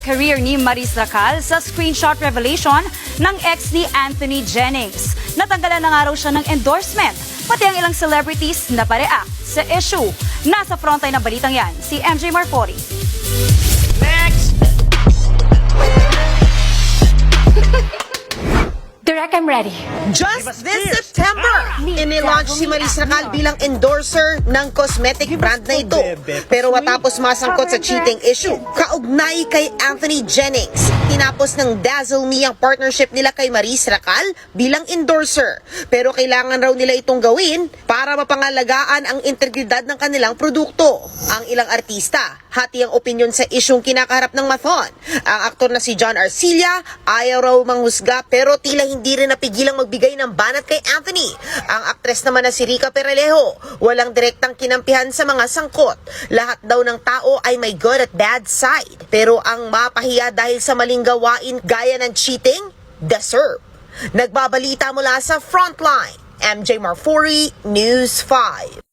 career ni Maris Racal sa screenshot revelation ng ex ni Anthony Jennings. Natanggalan na nga raw siya ng endorsement, pati ang ilang celebrities na pa-react sa issue. Nasa frontline ng balitang yan, si MJ Marfori. Direk, I'm ready. Just this September, inilaunch si Maris Racal bilang endorser ng cosmetic brand na ito. Pero matapos masangkot sa cheating issue, kaugnay kay Anthony Jennings, tinapos ng Dazzle Me ang partnership nila kay Maris Racal bilang endorser. Pero kailangan raw nila itong gawin para mapangalagaan ang integridad ng kanilang produkto. Ang ilang artista, hati ang opinyon sa isyung kinakaharap ng Mathon. Ang aktor na si John Arcilla, ayaw raw manghusga pero tila hindi rin napigilang magbigay ng banat kay Anthony. Ang aktres naman na si Rica Peralejo, walang direktang kinampihan sa mga sangkot. Lahat daw ng tao ay may good at bad side. Pero ang mapahiya dahil sa maling gawain gaya ng cheating, deserve. Nagbabalita mula sa Frontline, MJ Marfori, News 5.